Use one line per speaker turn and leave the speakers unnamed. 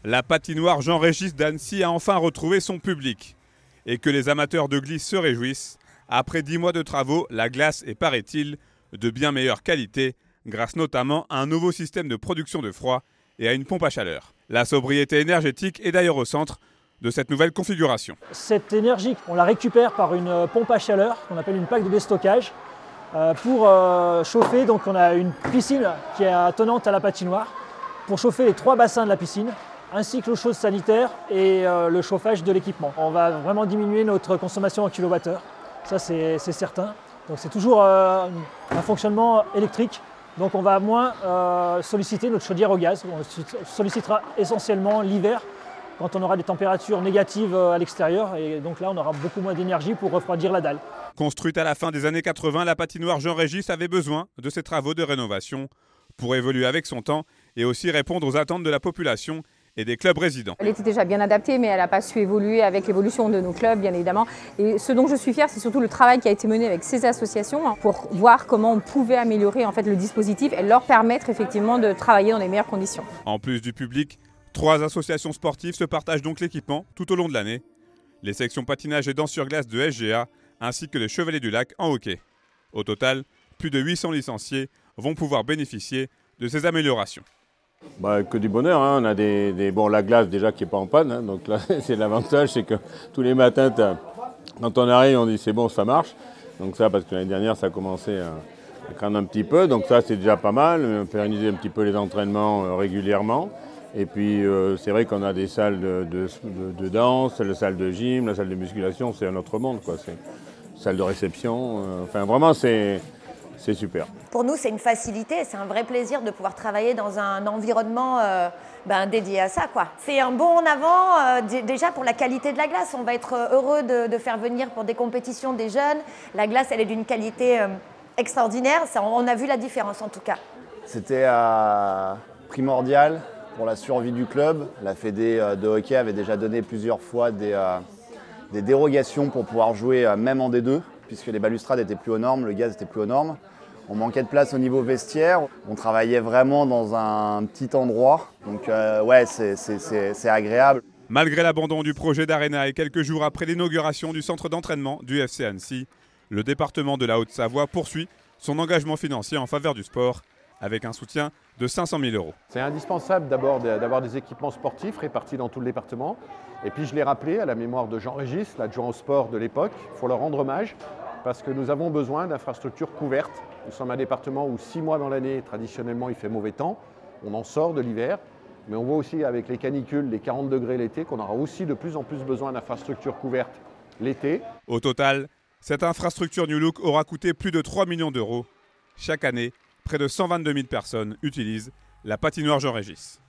La patinoire Jean-Régis d'Annecy a enfin retrouvé son public. Et que les amateurs de glisse se réjouissent, après 10 mois de travaux, la glace est, paraît-il, de bien meilleure qualité, grâce notamment à un nouveau système de production de froid et à une pompe à chaleur. La sobriété énergétique est d'ailleurs au centre de cette nouvelle configuration.
Cette énergie, on la récupère par une pompe à chaleur qu'on appelle une plaque de déstockage pour chauffer. Donc on a une piscine qui est attenante à la patinoire pour chauffer les 3 bassins de la piscine, ainsi que l'eau chaude sanitaire et le chauffage de l'équipement. On va vraiment diminuer notre consommation en kilowattheure, ça c'est certain. Donc c'est toujours un fonctionnement électrique, donc on va moins solliciter notre chaudière au gaz. On sollicitera essentiellement l'hiver, quand on aura des températures négatives à l'extérieur, et donc là on aura beaucoup moins d'énergie pour refroidir la dalle.
Construite à la fin des années 80, la patinoire Jean-Régis avait besoin de ces travaux de rénovation pour évoluer avec son temps et aussi répondre aux attentes de la population et des clubs résidents.
Elle était déjà bien adaptée, mais elle n'a pas su évoluer avec l'évolution de nos clubs, bien évidemment. Et ce dont je suis fière, c'est surtout le travail qui a été mené avec ces associations pour voir comment on pouvait améliorer en fait, le dispositif et leur permettre effectivement de travailler dans les meilleures conditions.
En plus du public, 3 associations sportives se partagent donc l'équipement tout au long de l'année. Les sections patinage et danse sur glace de SGA, ainsi que les Chevaliers du Lac en hockey. Au total, plus de 800 licenciés vont pouvoir bénéficier de ces améliorations.
Que du bonheur, hein. On a bon, la glace déjà qui n'est pas en panne, hein. Donc là c'est l'avantage, c'est que tous les matins quand on arrive on dit c'est bon, ça marche. Donc ça, parce que l'année dernière ça a commencé à craindre un petit peu, donc ça c'est déjà pas mal, pérenniser un petit peu les entraînements régulièrement. Et puis c'est vrai qu'on a des salles de danse, la salle de gym, la salle de musculation, c'est un autre monde, quoi. C'est une salle de réception, enfin vraiment c'est super.
Pour nous, c'est une facilité, c'est un vrai plaisir de pouvoir travailler dans un environnement dédié à ça, quoi. C'est un bond en avant déjà pour la qualité de la glace. On va être heureux de faire venir pour des compétitions des jeunes. La glace, elle est d'une qualité extraordinaire. Ça, on a vu la différence en tout cas.
C'était primordial pour la survie du club. La Fédé de hockey avait déjà donné plusieurs fois des dérogations pour pouvoir jouer même en D2, puisque les balustrades étaient plus aux normes, le gaz était plus aux normes. On manquait de place au niveau vestiaire. On travaillait vraiment dans un petit endroit. Donc ouais, c'est agréable.
Malgré l'abandon du projet d'Arena et quelques jours après l'inauguration du centre d'entraînement du FC Annecy, le département de la Haute-Savoie poursuit son engagement financier en faveur du sport avec un soutien de 500 000 €.
C'est indispensable d'abord d'avoir des équipements sportifs répartis dans tout le département. Et puis je l'ai rappelé à la mémoire de Jean-Régis, l'adjoint au sport de l'époque, il faut leur rendre hommage parce que nous avons besoin d'infrastructures couvertes. Nous sommes un département où 6 mois dans l'année, traditionnellement, il fait mauvais temps. On en sort de l'hiver, mais on voit aussi avec les canicules, les 40 degrés l'été, qu'on aura aussi de plus en plus besoin d'infrastructures couvertes l'été.
Au total, cette infrastructure New Look aura coûté plus de 3 millions d'euros. Chaque année, près de 122 000 personnes utilisent la patinoire Jean-Régis.